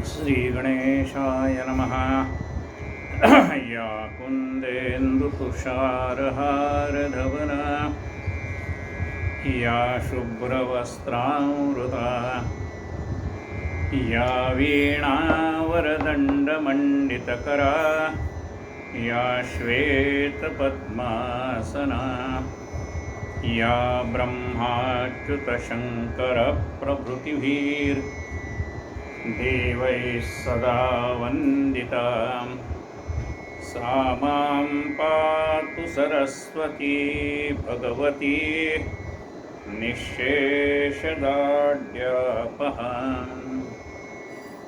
श्रीगणेशाय नमः। या कुन्देन्दुतुषारहारधवना या शुभ्रवस्त्रावृता या वीणावरदण्डमण्डितकरा या श्वेतपद्मासना या ब्रह्माच्युतशङ्करप्रभृतिभिर्देवैः सदा वन्दिता सा मां पातु सरस्वती भगवती निःशेषदाढ्यापहा।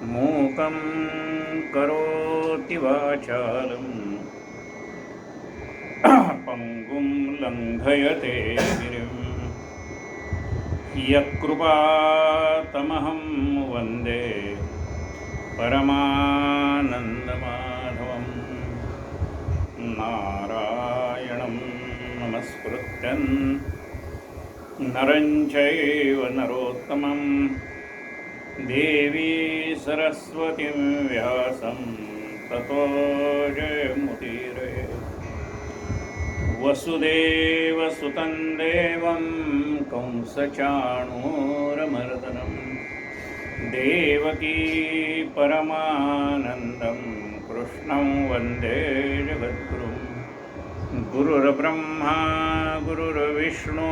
मूकं करोति वाचालं पंगुं लंघयते गिरिं यत्कृपातमहं वन्दे परमानन्दमाधवं। नारायणं नमस्कृत्यं नरं चैव नरोत्तमं देवी सरस्वतीं व्यासं ततो जयमुदीरये। वसुदेवसुतं देवं कंसचाणूरमर्दनं देवकी परमानन्दं कृष्णं वन्दे जगद्गुरुं। गुरुर्ब्रह्मा गुरुर्विष्णु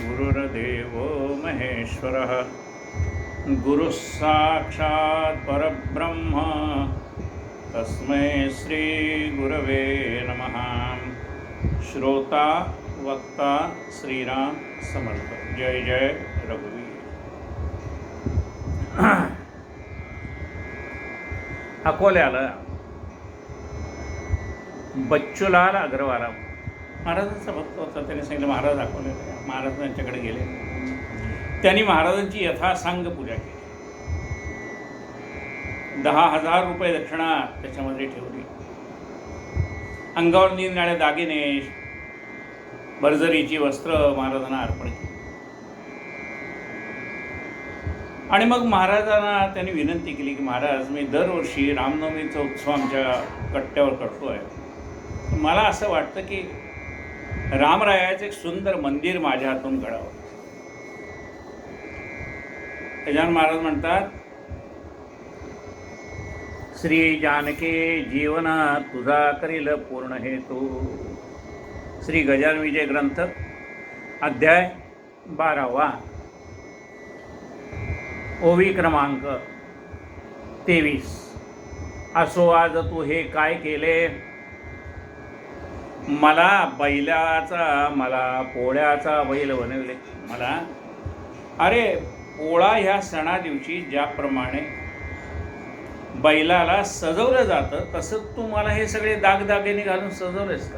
गुरुर्देवो महेश्वरः गुरुः साक्षात् परब्रह्म तस्मै श्रीगुरवे नमः। श्रोता वक्ता श्रीराम समर्थ। जय जय रघुवीर। अकोल्याला बच्चूलाल अग्रवाला महाराजांचा भक्त होता. त्याने सांगितलं महाराज अकोल्याला. महाराज त्यांच्याकडे गेले. त्यांनी महाराजांची यथासांग पूजा केली. 10,000 रुपये दक्षिणा त्याच्यामध्ये ठेवली. अंगावर निरनिराळे दागिने भरजरीची वस्त्र महाराजांना अर्पण केली. आणि मग महाराजांना त्यांनी विनंती केली की महाराज, मी दरवर्षी रामनवमीचा उत्सव आमच्या कट्ट्यावर करतोय. मला असं वाटतं की रामरायाचं एक सुंदर मंदिर माझ्या हातून घडावं. गजानन महाराज म्हणतात, श्री जानके जीवना तुझा करील पूर्ण हेतू. श्री गजानन विजय ग्रंथ अध्याय 12 ओवी क्रमांक 23. असो आज तू हे काय केले, मला पोळ्याचा बैल बनवले. मला अरे, पोळा ह्या सणा दिवशी ज्याप्रमाणे बैलाला सजवलं जातं तसं तू मला हे सगळे दागदागिने घालून सजवलेस का?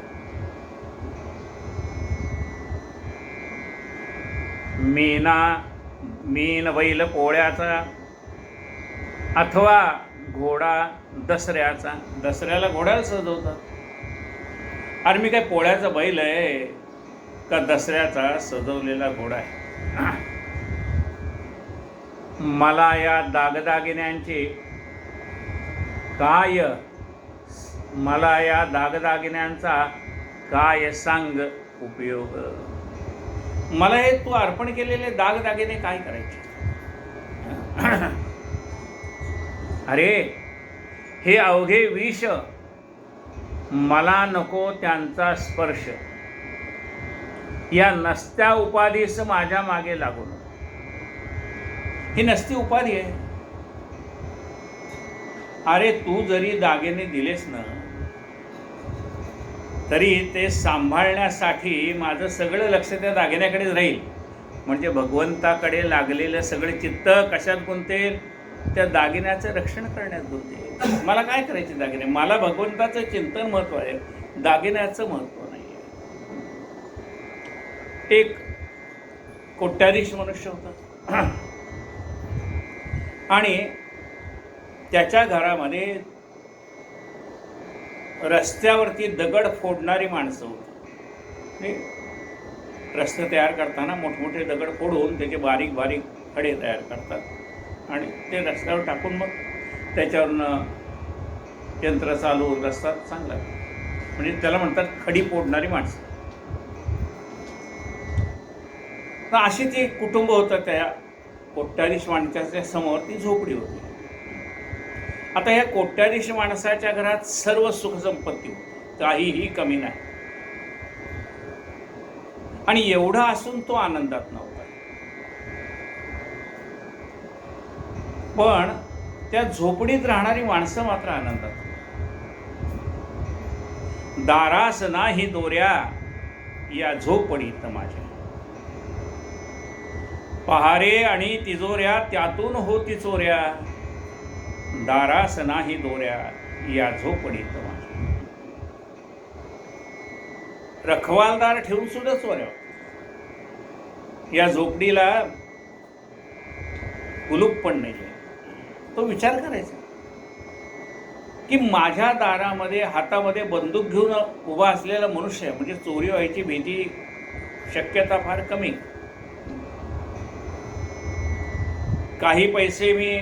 मीन बैल पोळ्याचा अथवा घोडा दसऱ्याचा. दसऱ्याला घोड्याला सजवतात. अरे मी काय पोळ्याचा बैल आहे का दसऱ्याचा सजवलेला घोडा आहे? मला या दागदागिन्यांचे दागदागिन्यांचा काय सांग उपयोग. मला हे तू अर्पण केलेले दागदागिने काय करायचे? अरे, हे अवघे विष, मला नको त्यांचा स्पर्श. या नसत्या उपाधीस माझ्या मागे लागून. ही नसती उपाधी आहे. अरे, तू जरी दागिने दिलेस ना तरी ते सांभाळण्यासाठी माझं सगळं लक्ष त्या दागिन्याकडेच राहील. म्हणजे भगवंताकडे लागलेलं सगळं चित्त कशात गुंतेल? त्या दागिन्याचं रक्षण करण्यात गुंतेल. मला काय करायचे दागिने? मला भगवंताचं चिंतन महत्व आहे, दागिन्याचं महत्व नाही आहे. एक कोट्याधीश मनुष्य होता आणि त्याच्या घरामध्ये रस्त्यावरती दगड फोडणारी माणसं होती. रस्ते तयार करताना मोठमोठे दगड फोडून त्याचे बारीक बारीक खडे तयार करतात आणि ते रस्त्यावर टाकून मग त्याच्यावरनं यंत्र चालू होत असतात. चांगला म्हणजे त्याला म्हणतात खडी फोडणारी माणसं. तर अशी ती कुटुंब होतं. त्या कोट्याधीश माणसाच्या समोर ती झोपडी होती. आता ह्या कोट्याधीश माणसाच्या घरात सर्व सुखसंपत्ती होती, काहीही कमी नाही. आणि एवढा असून तो आनंदात नव्हता. पण त्या झोपडीत राहणारी माणसं मात्र आनंदात. दारास नाही दोऱ्या या झोपडीत माझ्या, पहारे आणि तिजोऱ्या त्यातून होती चोऱ्या, दारास नाही दोऱ्या या झोपडीत माझ्या. रखवालदार ठेवून सुद्धा चोऱ्या. या झोपडीला कुलूप पण नाही. तो विचार करायचा की माझ्या दारामध्ये हातामध्ये बंदूक घेऊन उभा असलेला मनुष्य म्हणजे चोरी व्हायची भीती शक्यता फार कमी. काही पैसे मी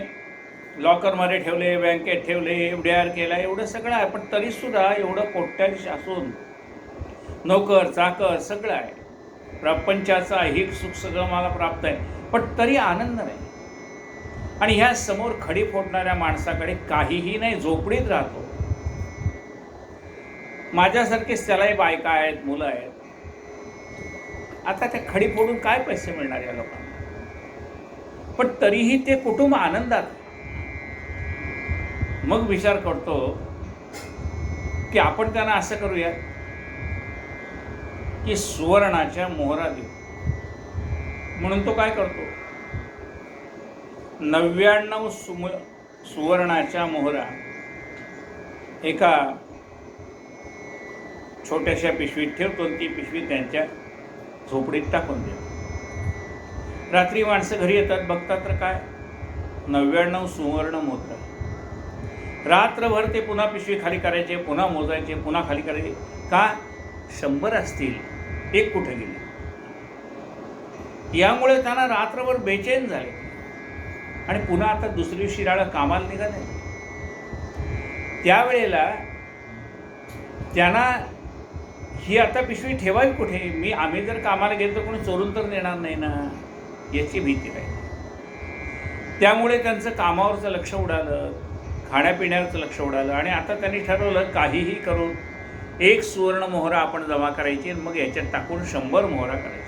लॉकरमध्ये ठेवले, बँकेत ठेवले, एफडीआर केला, एवढं सगळं आहे. पण तरीसुद्धा एवढं कोट्याधीश असून नोकर चाकर सगळं आहे, प्रपंचाचं ऐहिक सुख सगळं मला प्राप्त आहे, पण तरी आनंद नाही. आणि ह्या समोर खडी फोडणाऱ्या माणसाकडे काहीही नाही, झोपडीत राहतो. माझ्यासारखेच त्यालाही बायका आहेत, मुलं आहेत. आता त्या खडी फोडून काय पैसे मिळणार या लोकांना? पण तरीही ते कुटुंब आनंदात. मग विचार करतो की आपण त्यांना असं करूया की सुवर्णाच्या मोहरा देऊ. म्हणून तो काय करतो, 99 सुवर्णाच्या मोहरा एका छोट्याशा पिशवीत ठेवतो. ती पिशवी त्यांच्या झोपडीत टाकून देतो. रात्री माणसं घरी येतात, बघतात तर काय 99 सुवर्ण मुद्रा. रात्रभर ते पुन्हा पिशवी खाली करायचे, पुन्हा मोजायचे, पुन्हा खाली करायचे. का 100 असतील, एक कुठे गेली. यामुळे त्यांना रात्रभर बेचैन झाले. आणि पुन्हा आता दुसरी दिवशी कामाला निघाले. त्यावेळेला त्यांना ही आता पिशवी ठेवावी कुठे? आम्ही जर कामाला गेलो तर कोणी चोरून तर नेणार नाही ना, याची भीती राहील. त्यामुळे त्यांचं कामावरचं लक्ष उडालं, खाण्यापिण्यावरचं लक्ष उडालं. आणि आता त्यांनी ठरवलं काहीही करून 1 सुवर्ण मोहरा आपण जमा करायची, मग याच्यात टाकून 100 मोहरा करायची.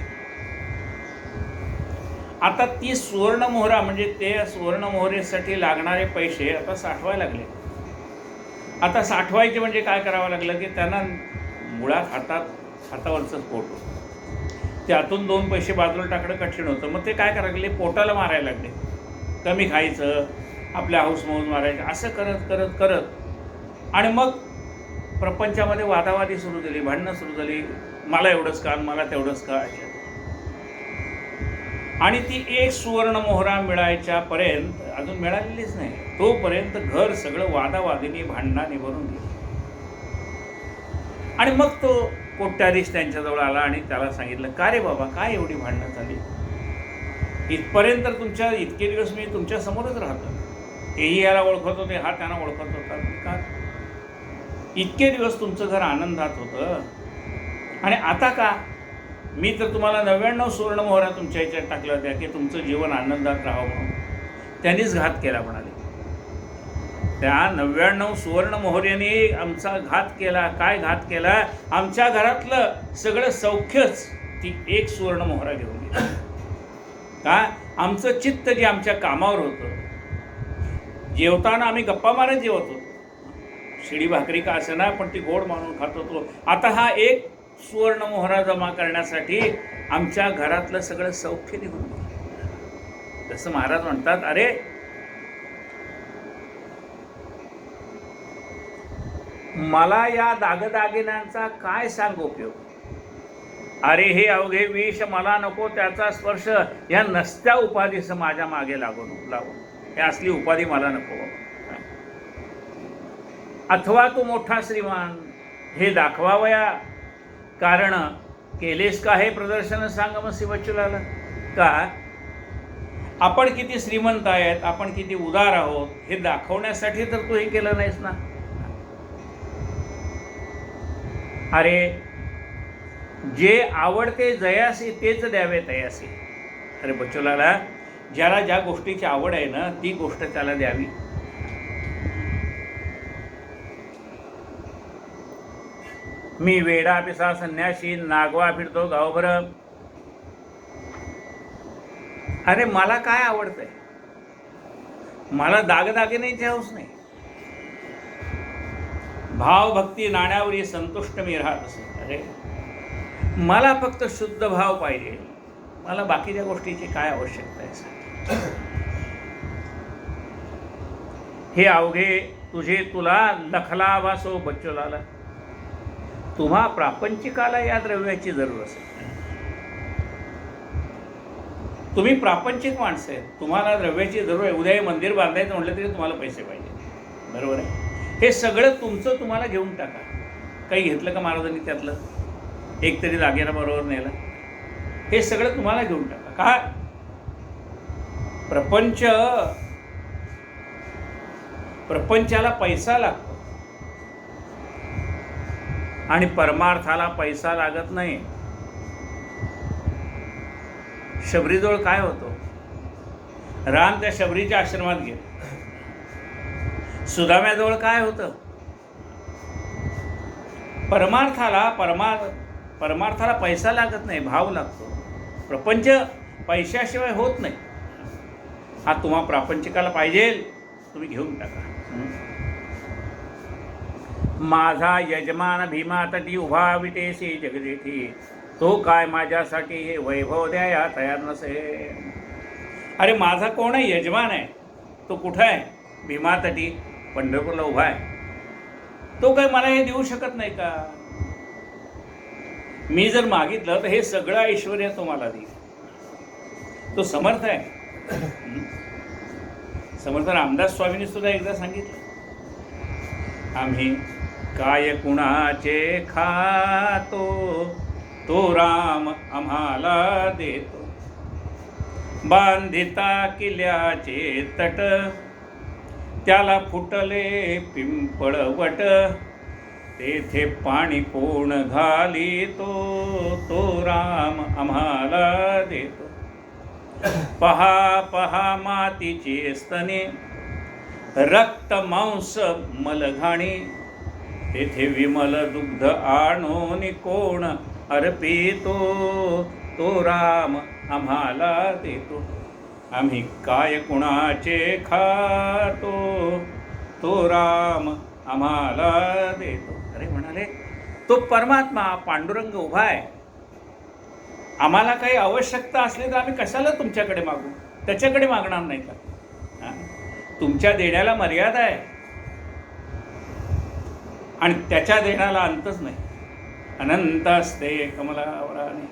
आता ती सुवर्ण मोहरा म्हणजे ते सुवर्ण मोहरेसाठी लागणारे पैसे आता साठवायला लागले. आता साठवायचे म्हणजे काय करावं लागलं की त्यांना मुळात हातावरचंच पोट होतं, त्यातून 2 पैसे बाजूला टाकणं कठीण होतं. मग ते काय करायला लागले, पोटाला मारायला लागले. कमी खायचं, आपल्या हाऊसमौज मारायचं, असं करत करत करत आणि मग प्रपंचामध्ये वादावादी सुरू झाली, भांडणं सुरू झाली. मला एवढंच का, मला तेवढंच का. आणि ती 1 सुवर्ण मोहरा मिळायच्यापर्यंत अजून मिळालेलीच नाही. तोपर्यंत घर सगळं वादावादीने भांडणाने भरून गेलं. आणि मग तो कोट्याधीश त्यांच्याजवळ आला आणि त्याला सांगितलं, का रे बाबा, काय एवढी भांडणं झाली? इथपर्यंत तुमच्या इतके दिवस मी तुमच्या समोरच राहतो, तेही याला ओळखत होते, हा त्यांना ओळखत होता. का इतके दिवस तुमचं घर आनंदात होतं आणि आता का? मी तर तुम्हाला 99 सुवर्ण मोहरा तुमच्या ह्याच्यात टाकल्या होत्या की तुमचं जीवन आनंदात राहावं म्हणून. त्यांनीच घात केला म्हणाले. त्या 99 सुवर्ण मोहऱ्याने आमचा घात केला. काय घात केला? आमच्या घरातलं सगळं सौख्यच ती 1 सुवर्ण मोहरा घेऊन गेली. का? आमचं चित्त जे आमच्या कामावर होतं, जेवताना आम्ही गप्पा मारत जेवत होतो, शिडी भाकरी का असं ना, पण ती गोड मानून खात होतो. आता हा 1 सुवर्ण मोहरा जमा करण्यासाठी आमच्या घरातलं सगळं सौख्य निघून गेलं. जसं महाराज म्हणतात, अरे मला या दागदागिन्यांचा काय सांग उपयोग? अरे हे अवघे विष मला नको, त्याचा स्पर्श या नसत्या उपाधीस माझ्या मागे लागून हे असली उपाधी मला नको. अथवा तू मोठा श्रीमान हे दाखवावया, कारण केलेस का हे प्रदर्शन सांग मग शिवचुलाला. का आपण किती श्रीमंत आहेत, आपण किती उदार आहोत हे दाखवण्यासाठी तर तू हे केलं नाहीस ना. अरे जे आवडते जयासी तेच द्यावे तयासी. अरे बच्चूलाला ज्याला ज्या गोष्टीची आवड आहे ना ती गोष्ट त्याला द्यावी. मी वेडा पिसा संन्यासी नागवा फिरतो गावभर. अरे मला काय आवडतंय, मला दागदागिन्याची हौस नाही. भाव भक्ती नाण्यावरी संतुष्ट मी राहत असे. अरे मला फक्त शुद्ध भाव पाहिजे, मला बाकीच्या गोष्टीची काय आवश्यकता आहे. हे अवघे तुझे तुला लखला वासो बच्चूलाला. तुम्हा प्रापंचिकाला या द्रव्याची जरूर असेल. तुम्ही प्रापंचिक माणसं आहेत, तुम्हाला द्रव्याची जरूर आहे. उद्या हे मंदिर बांधायचं म्हटलं तरी तुम्हाला पैसे पाहिजे, बरोबर आहे. हे सगळं तुमचं तुम्हाला घेऊन टाका. काही घेतलं का महाराजांनी त्यातलं एक तरी दागिना बरोबर नेला? हे सगळं तुम्हाला घेऊन टाका. काय प्रपंचाला पैसा लागतो आणि परमार्थाला पैसा लागत नाही. शबरीजवळ काय होतो? राम त्या शबरीच्या आश्रमात गेले. सुदाम्याजवळ काय होतं? परमार्थाला पैसा लागत नाही, भाव लागतो. प्रपंच पैशाशिवाय होत नाही. हा तुम्हा प्रापंचिकाला पाहिजे, तुम्ही घेऊन टाका. माझा यजमान भीमा तटी उभा विटेशी जगदेठी. तो काय माझ्यासाठी हे वैभव द्याया तयार नसे. अरे माझा कोण आहे? यजमान आहे. तो कुठं आहे? भीमा तटी पंढरपूरला उभा आहे. तो काय मला हे देऊ शकत नाही का? मी जर मागितलं तर हे सगळं ऐश्वर्य तो मला देईल. तो समर्थ आहे. समर्थ रामदास स्वामींनी सुद्धा एकदा सांगितलं, आम्ही काय कुणाचे खातो तो राम आम्हाला देतो. बांधिता किल्ल्याचे तट त्याला फुटले पिंपळवट. तेथे पाणी कोण घालितो तो राम आम्हाला देतो. पहा पहा मातीचे स्तने रक्त मांस मलघाणी. तेथे विमल दुग्ध आणून कोण अर्पितो तो राम आम्हाला देतो. आम्ही काय कुणाचे खातो तो राम आम्हाला देतो. अरे म्हणाले तो परमात्मा पांडुरंग उभा आहे. आम्हाला काही आवश्यकता असली तर आम्ही कशाला तुमच्याकडे मागू? त्याच्याकडे मागणार नाही का? तुमच्या देण्याला मर्यादा आहे आणि त्याच्या देण्याला अंतच नाही. अनंत असते कमलावराने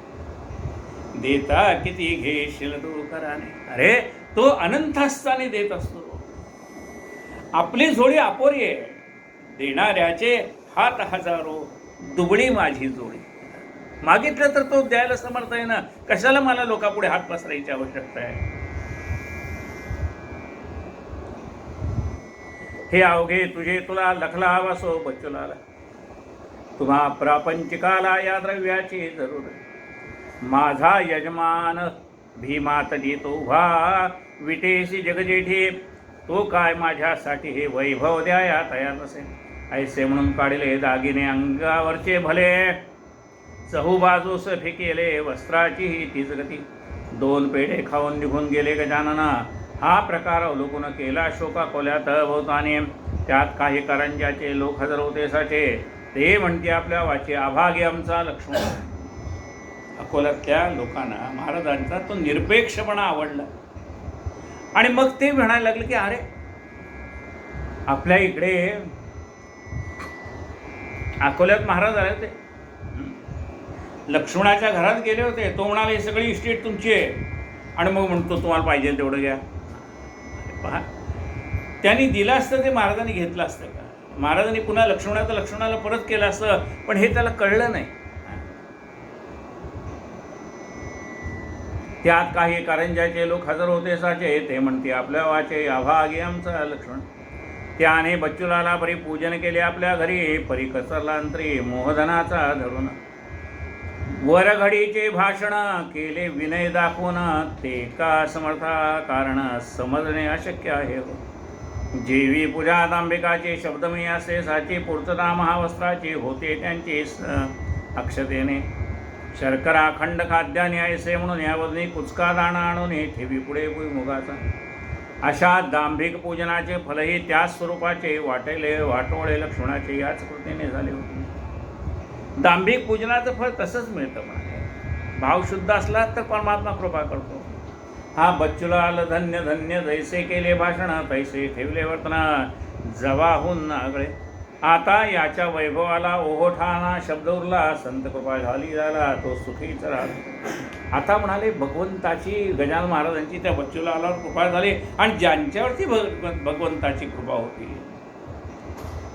देता किती घेशील तू कराने. अरे तो अनंत असताना देत असतो. आपली झोळी अपोरी आहे, देणाऱ्याचे हात हजारो, दुबळी माझी जोडी. मागितलं तर तो द्यायला समर्थ आहे ना. कशाला मला लोकांपुढे हात पसरायची आवश्यकता आहे? हे अवघे तुझे तुला लखला वासो बच्चूलाला. तुम्हा प्रापंचिकाला या द्रव्याची जरूर. माझा यजमान भीमा तटी तो उभा विटेशी जगजेठी. तो काय माझ्यासाठी हे वैभव द्याया तयार नसे. ऐसे म्हणून काढले दागिने अंगावरचे भले. चहूबाजूस फेकेले वस्त्राची ही तीच गती. 2 पेढे खाऊन निघून गेले गजानना. हा प्रकार अवलोकन केला शोका कोल्यात भोवताने. त्यात काही करंजाचे लोक हजर होते साचे. ते म्हणते आपल्या वाचे अभागी आमचा लक्ष्मण. अकोल्यातल्या लोकांना महाराजांचा तो निरपेक्षपणा आवडला आणि मग ते म्हणायला लागले की अरे आपल्या इकडे अकोल्यात महाराज आले होते, लक्ष्मणाच्या घरात गेले होते. तो म्हणाला ही सगळी इस्टेट तुमची आहे आणि मग म्हणतो तुम्हाला पाहिजे तेवढं घ्या. पहा त्यांनी दिलं असतं ते महाराजांनी घेतलं असतं का? महाराजांनी पुन्हा लक्ष्मणाला परत केलं असतं, पण हे त्याला कळलं नाही. त्यात काही कारंजाचे लोक हजर होते साचे, ते म्हणते आपल्या वाचे अभागी आमचा लक्ष्मण. त्याने बच्चूलाला परी पूजन केले आपल्या घरी, परी कसरला अंतरी मोहधनाचा धरून. वरघडीचे भाषण केले विनय दाखवून, ते का समर्था कारण समजणे अशक्य आहे हो. जेवी पूजा दांबिकाचे शब्दमयी असे साची, पूर्तता महावस्त्राची होते त्यांचे अक्षतेने. शर्करा खंड खाद्याने ऐसे म्हणून यावरनी कुचका दाणा आणून ठेवी पुढे भुईमुगाचा. अशा दांभिक पूजनाचे फलही त्याच स्वरूपाचे वाटोळे लक्ष्मणाचे याच कृतीने झाले होते. दांभिक पूजनाचं फळ तसंच मिळतं म्हणाले. भाव शुद्ध असला तर परमात्मा कृपा करतो. हा बच्चूलाल धन्य धन्य जैसे केले भाषण, तैसे ठेवले वर्तना जवाहून आगळे. आता याच्या वैभवाला ओहोठाना शब्द उरला, संत कृपा झाली झाला तो सुखीच राहिला. आता म्हणाले भगवंताची, गजानन महाराजांची त्या बच्चूलालावर कृपा झाली, आणि ज्यांच्यावरती भगवंताची कृपा होती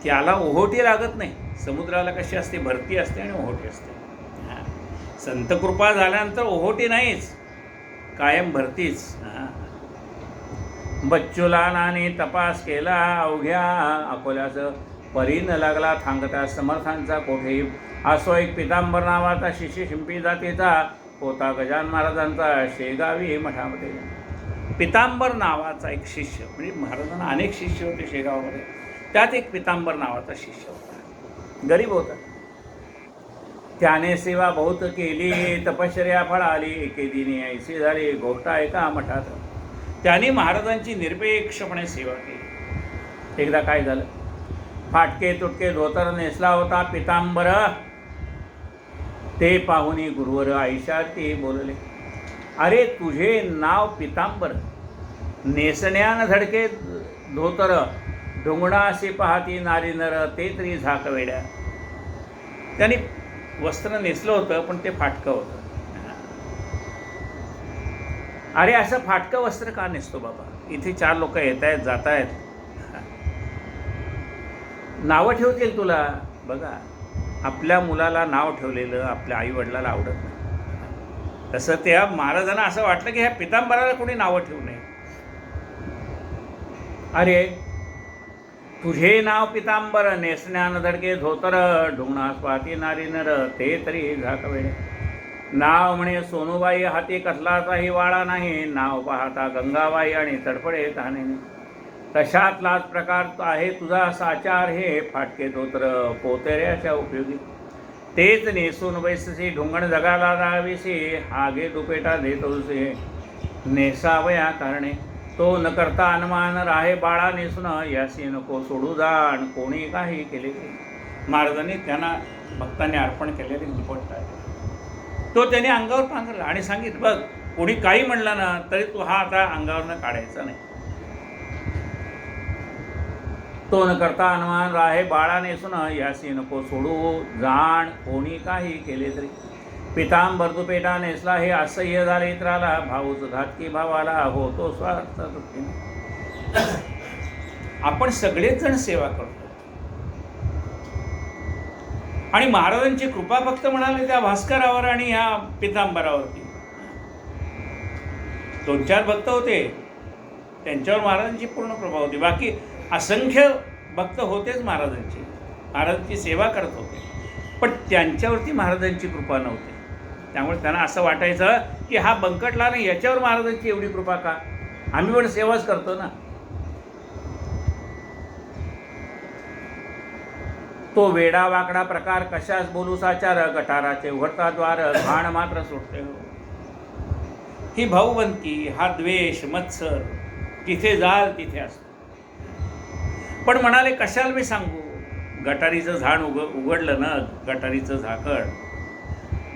त्याला ओहोटी लागत नाही. समुद्राला कशी असते, भरती असते आणि ओहोटी असते. संत कृपा झाल्यानंतर ओहोटी नाहीच, कायम भरतीच. बच्चूलालाने तपास केला अवघ्या अकोल्याचं, परी न लागला थांगता समर्थांचा कोठे. असो एक पितांबर नावाचा शिष्य शिंपी जातीचा होता गजानन महाराजांचा शेगावी मठामध्ये. पितांबर नावाचा एक शिष्य, म्हणजे महाराजांना अनेक शिष्य होते शेगावमध्ये, त्यात एक पितांबर नावाचा शिष्य होता, गरीब होता. त्याने सेवा बहुत केली, तपश्चर्या फळाली, एके दिनी ऐशी झाली गोष्ट एका मठात. त्याने महाराजांची निरपेक्षपणे सेवा केली. एकदा काय झालं, फाटके तुटके धोतर नेसला होता पितांबर, ते पाहुणी गुरुवर आईशाती बोलले, अरे तुझे नाव पितांबर, नेसण्यान धडके धोतर, ढुंगणाशी पाहती नारी नर, ते तरी झाक वेड्या. त्यांनी वस्त्र नेसलं होतं पण ते फाटकं होतं. अरे असं फाटकं वस्त्र का नेसतो बाबा, इथे 4 लोक येत आहेत जात आहेत, नावं ठेवतील तुला. बघा, आपल्या मुलाला नाव ठेवलेलं आपल्या आईवडिलाला आवडत नाही, तसं त्या महाराजांना असं वाटलं की ह्या पितांबराला कोणी नावं ठेवू नये. अरे तुझे नाव पितांबर, नेसण्यान धडके धोतर, ढुंगणास पाहती नारी नर, ते तरी झाक वेडे. नाव म्हणे सोनूबाई, हाती कसलाचाही वाळा नाही, नाव पाहता गंगाबाई आणि तडफडे ताने. तशातलाच प्रकार आहे तुझा साचार, हे फाटके धोतर पोतेऱ्याच्या उपयोगी. तेच नेसून बैससी ढुंगण जगाला राहावीसी, हागे दुपेटा देतोसे नेसावया कारणे. तो न करता अनुमान राहे बाळा नेसून, यासी नको सोडू जाण कोणी काही केले. महाराजांनी त्यांना भक्तांनी अर्पण केलेले दुपट्टा आहे तो त्याने अंगावर पांघरला आणि सांगितलं, बघ कोणी काही म्हणलं ना तरी तू हा आता अंगावरनं काढायचा नाही. तो न करता अनुमान राहे बाळा नेसून, यासी नको सोडू जाण कोणी काही केले तरी. पितांबर दुपेटा नेसला हे असह्य झाले इतराला, भाऊच घातकी भावाला होतो स्वार्थ दुःखीने. आपण सगळेच जण सेवा करतो आणि महाराजांची कृपा फक्त म्हणाले त्या भास्करावर आणि ह्या पितांबरावरती. 2-4 भक्त होते त्यांच्यावर महाराजांची पूर्ण कृपा होती, बाकी असंख्य भक्त होतेच महाराजांची सेवा करत होते, पण त्यांच्यावरती महाराजांची कृपा नव्हती. त्यामुळे त्यांना असं वाटायचं की हा बंकटला नाही, याच्यावर महाराजांची एवढी कृपा का, आम्ही पण सेवाच करतो ना. तो वेडा वाकडा प्रकार कशास बोलू साचार, गटाराचे उघडता द्वार घाण मात्र सुटते हो. ही भाऊबंदी, हा द्वेष मत्सर तिथे जाल तिथे असतो. पण म्हणाले कशाला मी सांगू, गटारीचं झाड उघडलं ना, गटारीचं झाकण,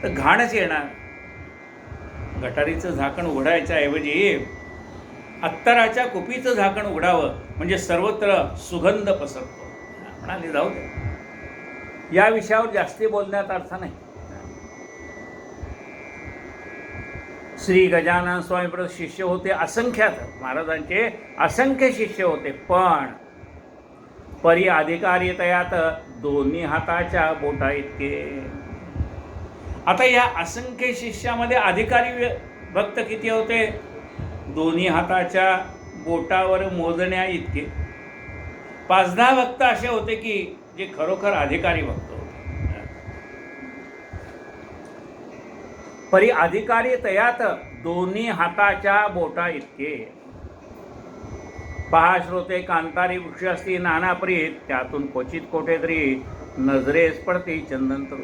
तर घाणच येणार. गटारीचं झाकण उघडायच्या ऐवजी अत्तराच्या कुपीचं झाकण उघडावं, म्हणजे सर्वत्र सुगंध पसरतो. म्हणाले जाऊ दे, या विषयावर जास्ती बोलण्यात अर्थ नाही. श्री गजानन स्वामीप्रत शिष्य होते असंख्यात, महाराजांचे असंख्य शिष्य होते, पण परी अधिकारी तयात दोन्ही हाताच्या बोटा इतके. आता या असंख्य शिष्यामध्ये अधिकारी भक्त किती होते? दोन्ही हाताच्या बोटावर मोजण्या इतके. 5-10 भक्त असे होते की जे खरोखर अधिकारी भक्त होते. परी अधिकारी तयात दोन्ही हाताच्या बोटा इतके. पहा श्रोते, कांतारी वृक्ष असती नाना परीत, त्यातून क्वचित कोठेतरी नजरेस पडते चंदन तरू.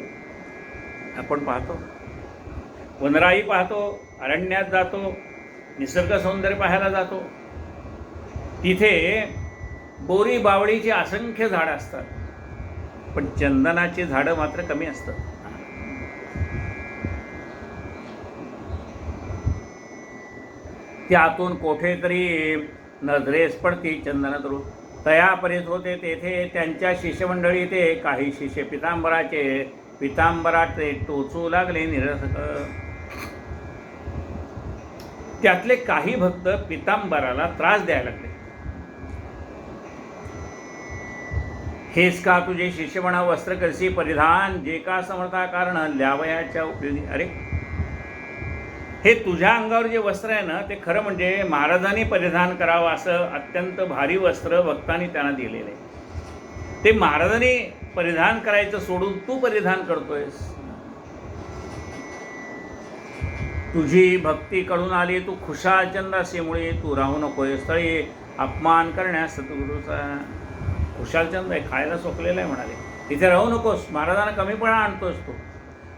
आपण पाहतो, वनराई पाहतो, अरण्यात जातो, निसर्ग सौंदर्य पाहायला जातो, तिथे बोरी बावळीची असंख्य झाडं असतात, पण चंदनाची झाडं मात्र कमी असतात. त्यातून कोठेतरी नजरेस पडती चंदन तरू. तयापरीत होते तेथे त्यांच्या शिष्यमंडळी ते काही शिष्य पितांबराचे टोचू लागले निरसक. त्यातले काही भक्त पितांबराला त्रास द्यायला लागले. हेच का तुझे शिष्य म्हणा वस्त्र करसी परिधान, जे का समर्था कारण ल्यावयाच्या उपयोगी. अरे, हे तुझ्या अंगावर जे वस्त्र आहे ना, ते खरं म्हणजे महाराजांनी परिधान करावं असं अत्यंत भारी वस्त्र भक्तांनी त्यांना दिलेलं आहे. ते महाराजांनी परिधान करायचं सोडून तू परिधान करतोयस. तुझी भक्ती कळून आली, तू खुशाल चंदासीमुळे तू राहू नकोय स्थळी अपमान करण्यास सद्गुरूचा. खुशालचंद आहे, खायला सोकलेला आहे म्हणाले, तिथे राहू नकोस, महाराजांना कमीपणा आणतोस तू.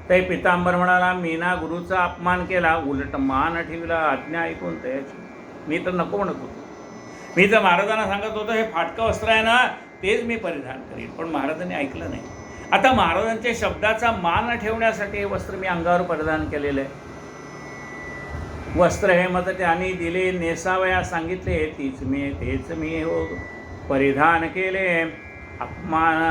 ते पितांबर म्हणाला, मी ना गुरुचा अपमान केला, उलट मान ठेवला आज्ञा ऐकून तयाची. मी तर नको म्हणत होतो, मी तर महाराजांना सांगत होतो हे फाटकं वस्त्र आहे ना तेच मी परिधान करीन, पण महाराजांनी ऐकलं नाही. आता महाराजांच्या शब्दाचा मान ठेवण्यासाठी हे वस्त्र मी अंगावर परिधान केलेलं आहे. वस्त्र हे मत त्यांनी दिले, नेसावया सांगितले, तेच मी हो परिधान केले. अपमान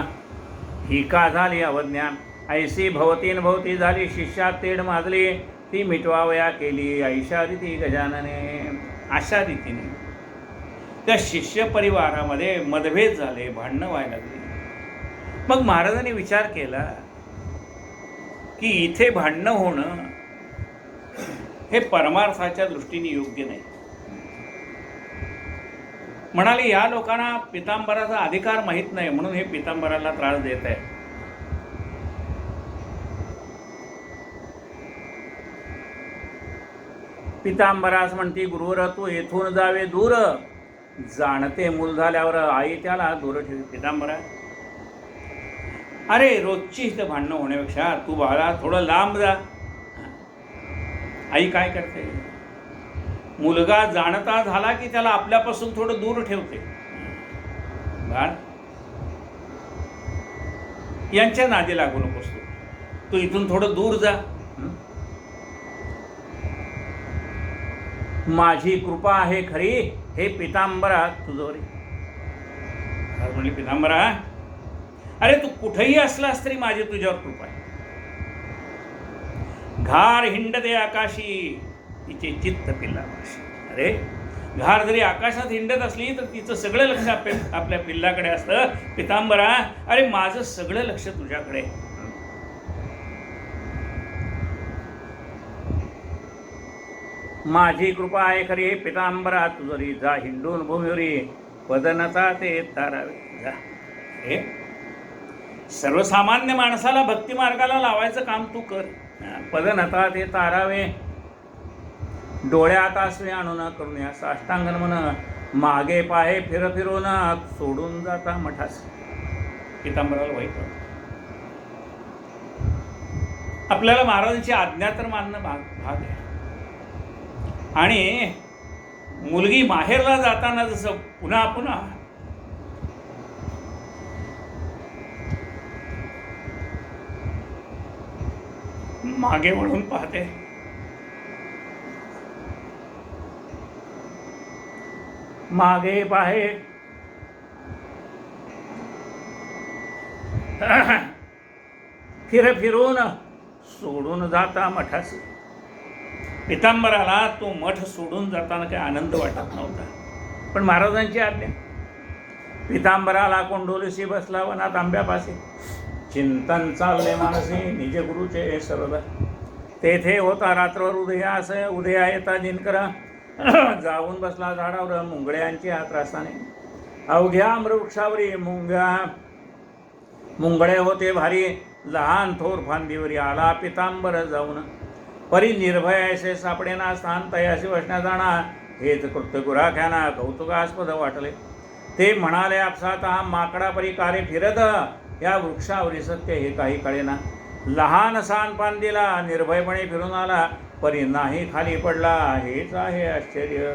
ही का झाली अवज्ञा, ऐसी भवतीन भवती झाली, शिष्यात तेढ माजली, ती मिटवावया केली ऐशा रीती गजानने. अशा रीतीने त्या शिष्य परिवारामध्ये मतभेद झाले, भांडणं व्हायला लागली. मग महाराजांनी विचार केला की इथे भांडणं होणं हे परमार्थाच्या दृष्टीने योग्य नाही. म्हणाले, या लोकांना पितांबराचा अधिकार माहीत नाही म्हणून हे पितांबराला त्रास देत आहे. पितांबरास म्हणती, गुरुवर तू येथून जावे दूर, जाणते मूल झाल्यावर आई त्याला दूर ठेवी. पितांबरा, अरे रोजची इथं भांडणं होण्यापेक्षा तू बाळा थोडं लांब जा. आई काय करते, मुलगा जाणता झाला की त्याला आपल्यापासून थोडं दूर ठेवते. बाळ, यांच्या नादी लागू नकोस, तू इथून थोडं दूर जा. माझी कृपा आहे खरी, हे पितांबरा तुझोरी. म्हणले, पितांबरा, अरे तू कुठेही असलास तरी माझी तुझ्यावर कृपा आहे. घार हिंडते आकाशी, तिचे चित्त पिल्लापाशी. अरे, घार जरी आकाशात हिंडत असली तर तिचं सगळं लक्ष आपल्या पिल्लाकडे असतं. पितांबरा, अरे माझं सगळं लक्ष तुझ्याकडे. माझी कृपा आहे खरी, हे पितांबरा तुझरी, जा हिंडून भूमीवरी, पदनता ते तारावे. जा. हे सर्वसामान्य माणसाला भक्ती मार्गाला लावायचं काम तू कर. पदनता ते तारावे, डोळ्यात आसवे आणून करून या साष्टांगन म्हण, मागे पाहे फिरून सोडून जाता मठास. पितांबराला वाईट वाटतं. आपल्याला महाराजांची आज्ञा तर मानणं भाग आहे. आणि मुलगी माहेरला जाताना जसं पुन्हा पुन्हा मागे वळून पाहते, मागे पाहे फिरून सोडून जाता मठास. पितांबराला तो मठ सोडून जाताना काही आनंद वाटत नव्हता, पण महाराजांची आज्ञा. पितांबराला कोंडोलीशी बसला वनात आंब्यापाशी, चिंतन चालले मानसी निज गुरुचे सर्वदा. तेथे होता रात्रभर उदयास उदया येता दिनकर जाऊन बसला झाडावर मुंगळ्यांची त्रासाने. अवघ्या वृक्षावरी मुंगळे होते भारी लहान थोर फांदीवरी आला पितांबर जाऊन. परी निर्भय ऐसे सापडेना स्थान तयाशी वसण्या जाणार हेच कृत्य गुराख्यांना कौतुकास्पद वाटले. ते म्हणाले आपसात हा माकडा परी कार्य फिरत या वृक्षावरी सत्य हे काही कळेना. लहान सान पांदीला निर्भयपणे फिरून आला परी नाही खाली पडला हेच आहे आश्चर्य.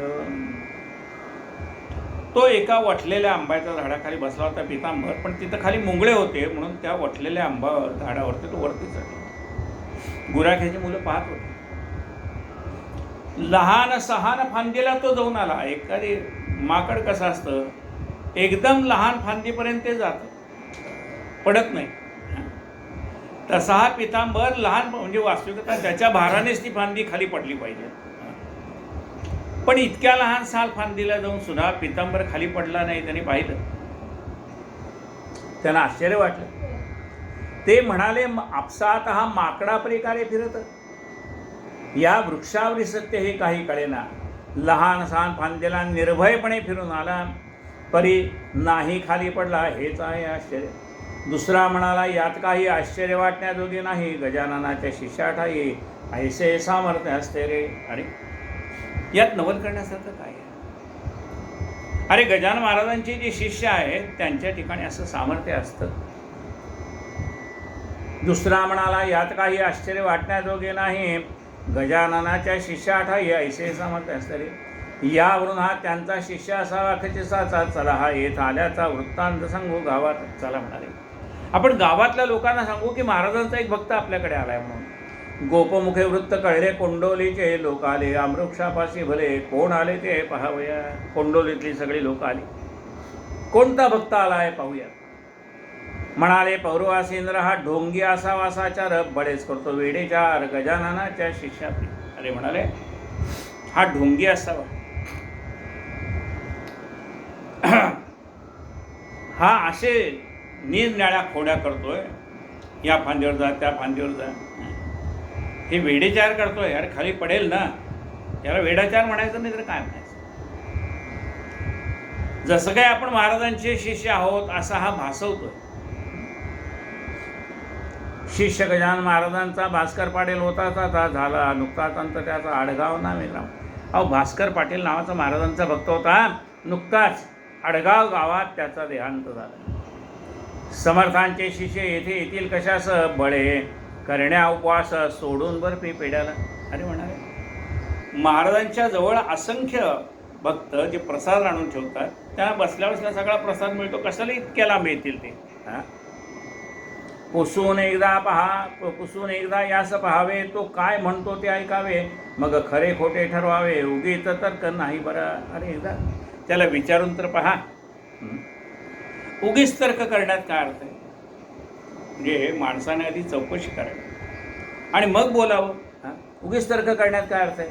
तो एका वटलेल्या आंब्याच्या झाडाखाली बसला होता पितांबर, पण तिथं खाली मुंगळे होते म्हणून त्या वटलेल्या आंबा झाडावरती तो वरती चढला. गुराख्याची मुलं पाहत होती. लहान सहान फांदीला तो जाऊन आला. एखादी माकड कसं असतं एकदम लहान फांदीपर्यंत ते जातं, पडत नाही. तसा हा पितांबर लहान म्हणजे वास्तविकता त्याच्या भारानेच ती फांदी खाली पडली पाहिजे, पण इतक्या लहान साल फांदीला जाऊन सुद्धा पितांबर खाली पडला नाही. त्यांनी पाहिलं, त्यांना आश्चर्य वाटलं. ते म्हणाले आपसात हा माकडा प्रकारे फिरत या वृक्षावरी सत्य हे काही कळेना. लहान सहान फांदीला निर्भयपणे फिरून आला परी नाही खाली पडला हेच आहे आश्चर्य. दुसरा म्हणाला यात काही आश्चर्य वाटण्याजोगे नाही. गजाननाच्या शिष्याठाई ऐसे सामर्थ्य असते रे. अरे यात नवल करण्यासारखं काय आहे? अरे गजानन महाराजांची जी शिष्य आहेत त्यांच्या ठिकाणी असं सामर्थ्य असतं. दुसरा म्हणाला यात काही आश्चर्य वाटण्याजोगे नाही. गजाननाच्या शिष्याठाई ऐसे सामर्थ्य असते रे. यावरून हा त्यांचा शिष्य असावा खचिसाचा. चला हा येत आल्याचा वृत्तांत सांगू गावात. चला म्हणाले आपण गावातल्या लोकांना सांगू की महाराजांचा एक भक्त आपल्याकडे आलाय म्हणून. गोपमुखे वृत्त कळले कोंडोलीचे लोक आले. आम्रवृक्षापाशी भले कोण आले ते पाहावया. कोंडोलीतली सगळी लोक आली. कोणता भक्त आलाय पाहूया. म्हणाले पौरवासी इंद्र हा ढोंगी असावा साचार बडेच करतो वेडेचार गजाननाच्या शिष्यापरी. अरे म्हणाले हा ढोंगी असावा, हा असे निरनिराळ्या खोड्या करतोय, या फांदीवर जा त्या फांदीवर जा, हे वेडेचार करतोय. अरे खाली पडेल ना, याला वेडाचार म्हणायचं नाही तर काय म्हणायचं. जसं काय आपण महाराजांचे शिष्य आहोत असा हा भासवतोय. शिष्य गजानन महाराजांचा भास्कर पाटील होता झाला नुकताच अंत त्याचा आडगाव नावे ग्राम. अहो भास्कर पाटील नावाचा महाराजांचा भक्त होता, नुकताच आडगाव गावात त्याचा देहांत झाला. समर्थांचे शिष्य येथे येतील कशास बळे करण्या उपवास सोडून बर्फी पेड्याला. अरे म्हणाले महाराजांच्या जवळ असंख्य भक्त जे प्रसाद आणून ठेवतात त्यांना बसल्या बसल्या सगळा प्रसाद मिळतो, कशाला इतक्या लांब येतील ते. पुसून एकदा यास पाहावे, तो काय म्हणतो ते ऐकावे, मग खरे खोटे ठरवावे, उगीच तर्क नाही बरं. अरे एकदा त्याला विचारून तर पहा. उगीच तर्क करण्यात काय अर्थ आहे? म्हणजे माणसाने आधी चौकशी करावी आणि मग बोलावं. उगीच तर्क करण्यात काय अर्थ आहे?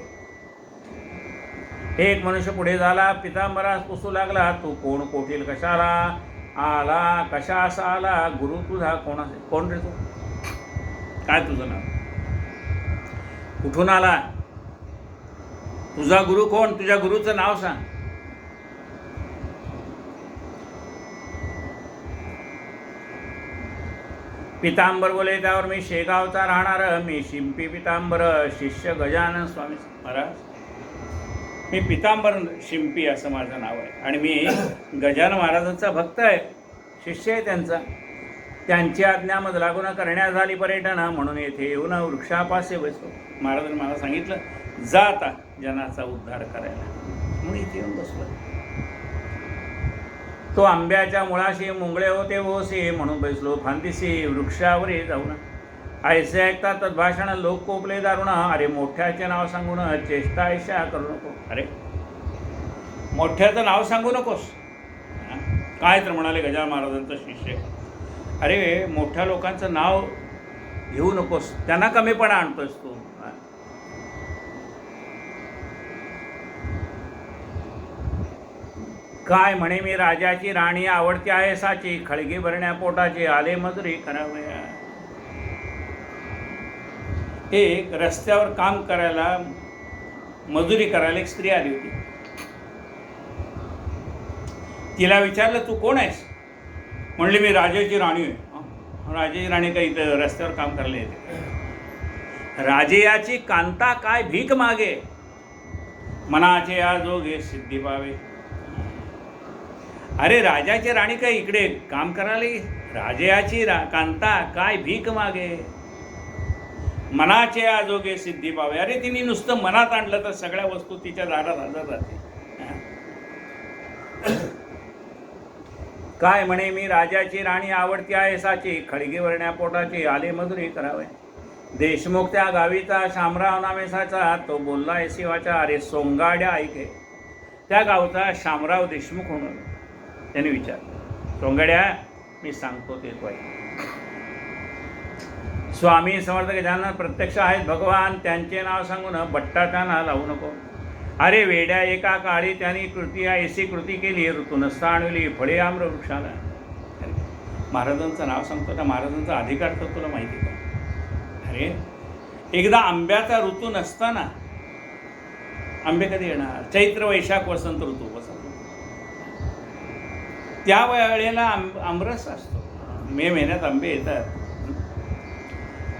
एक मनुष्य पुढे झाला, पितांबरास पुसू लागला, तू कोण कोठील कशाला आला, कशा असा आला, गुरु तुझा कोण असेल? कोण रे तू? काय तुझं नाव? कुठून आला? तुझा गुरु कोण? तुझ्या गुरुचं नाव सांग. पितांबर बोले त्यावर मी शेगावचा राहणार, मी शिंपी पितांबर शिष्य गजानन स्वामी महाराज. मी पितांबर शिंपी असं माझं नाव आहे आणि मी गजानन महाराजांचा भक्त आहे, शिष्य आहे त्यांचा. त्यांची आज्ञा मग लागून करण्यात झाली पर्यटन, म्हणून येथे येऊन वृक्षापाशी बसलो. महाराजांनी मला सांगितलं जा आता जनाचा उद्धार करायला, म्हणून इथे येऊन बसलो. तो आंब्याच्या मुळाशी मुंगळे होते ओसे, म्हणून बसलो फांदीशी वृक्षावरी जाऊन. ऐसे ऐकता तद्भाषण लोक कोपले दारुण, अरे मोठ्याचे नाव सांगून चेष्टा ऐशा करू नको. अरे मोठ्याचं नाव सांगू नकोस. काय तर म्हणाले गजानन महाराजांचा शिष्य, अरे मोठ्या लोकांचं नाव घेऊ नकोस, त्यांना कमीपणा आणतोस तू. काय म्हणे मी राजाची राणी आवडती आहे साची, खळगी भरण्या पोटाची आले मजुरी करावया. एक रस्त्यावर काम करायला, मजुरी करायला एक स्त्री आली होती. तिला विचारलं, तू कोण आहेस? म्हणली, मी राजाची राणी आहे. राजाची राणी काही इथं रस्त्यावर काम करायला येते? राजेयाची कांता काय भीक मागे, मनाचे या जोगे सिद्धी पावे. अरे राजाची राणी काय इकडे काम करायला? राजयाची कांता काय भीक मागे, मनाचे या जोगे सिद्धी पावे. अरे तिने नुसतं मनात आणलं तर सगळ्या वस्तू तिच्या दारात हजर राहते. काय म्हणे, मी राजाची राणी आवडती आहे साची, खळगी वरण्या पोटाची आले मजुरी करावे. देशमुख त्या गावीचा शामराव नामेसाचा, तो बोलला शिवाचा, अरे सोंगाड्या ऐके. त्या गावचा शामराव देशमुख म्हणून त्याने विचारलं, सोंगाड्या मी सांगतो ते तो ऐक. स्वामी समर्थ गजानन प्रत्यक्ष आहेत भगवान, त्यांचे नाव सांगून बट्टाचा ना लावू नको. अरे वेड्या, एका काळी त्यांनी कृती ऐशी कृती केली, ऋतूनस्थ आणली फळे आम्र वृक्षाला. महाराजांचं नाव सांगतो, त्या महाराजांचा अधिकार तर तुला माहिती का? अरे एकदा आंब्याचा ऋतू नसताना, आंबे कधी येणार? चैत्र वैशाख वसंत ऋतू. त्या वेळेला आमरस असतो, मे महिन्यात आंबे येतात.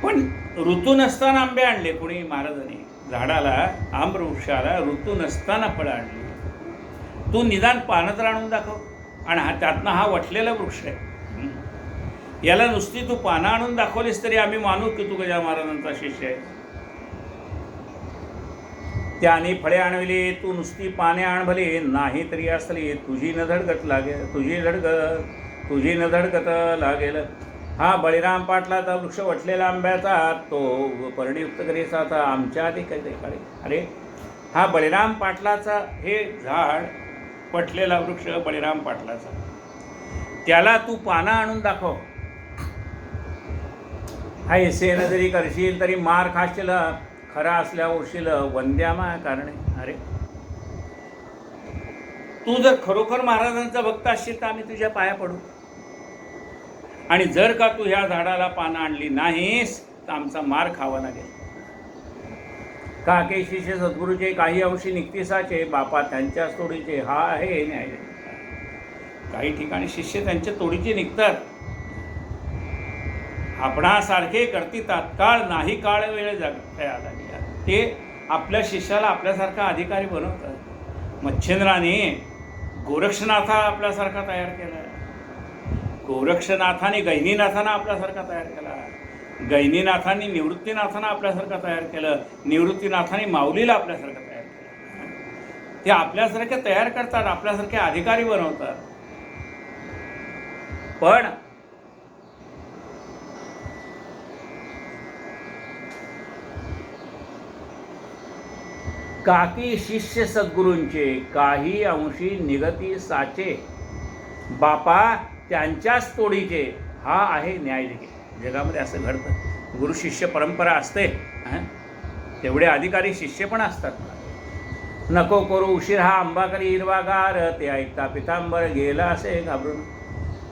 पण ऋतू नसताना आंबे आणले कोणी? महाराजांनी. झाडाला, आम्रवृक्षाला ऋतू नसताना फळं आणली. तू निदान पानं तर आणून दाखव. आणि त्यातनं हा वटलेला वृक्ष आहे, याला नुसती तू पानं आणून दाखवलीस तरी आम्ही मानू की तू गजानन महाराजांचा शिष्य आहे. त्याने फळे आणविली, तू नुसती पाने आण भले, नाही तरी असली तुझी न धडगत लागेल, तुझी न धडगत लागेल. हा बळीराम पाटलाचा वृक्ष वटलेला आंब्याचा, तो पर्णयुक्त करीसाचा आमच्या आधी काही काळी. अरे हा बळीराम पाटलाचा, हे झाड पटलेला वृक्ष बळीराम पाटलाचा, त्याला तू पानं आणून दाखव. हा एसेन जरी करशील तरी मार खाशील, खरा असल्या उरशील वंद्यामा कारणे. अरे तू जर खरोखर महाराजांचा भक्त असशील तर आम्ही तुझ्या पाया पडू. आणि जर का तू ह्या झाडाला पानं आणली नाहीस तर आमचा मार खावा लागेल. काके शिष्य सद्गुरूचे, काही अंशी निक्तिसाचे, बापा त्यांच्याच तोडीचे, हा आहे न्याय. काही ठिकाणी शिष्य त्यांच्या तोडीचे निघतात. आपणासारखे करती तात्काळ, नाही काळ वेळ जगता आला. ते आपल्या शिष्याला आपल्यासारखा अधिकारी बनवतात. मच्छिंद्राने गोरक्षनाथा आपल्यासारखा तयार केला, गोरक्षनाथाने गहिनीनाथांना आपल्यासारखा तयार केला, गहिनीनाथांनी निवृत्तीनाथांना आपल्यासारखा तयार केलं, निवृत्तीनाथांनी माऊलीला आपल्यासारखं तयार केलं. ते आपल्यासारखे तयार करतात, आपल्यासारखे अधिकारी बनवतात. पण काकी शिष्य सद्गुरूंचे, काही अंशी निगती साचे, बापा त्यांच्याच तोडीचे, हा आहे न्याय. जगामध्ये असं घडतं. गुरु शिष्य परंपरा असते, तेवढे अधिकारी शिष्य पण असतात. नको करू उशीर हा आंबा करी हिरवागार, ते ऐकता पितांबर गेला असे घाबरून.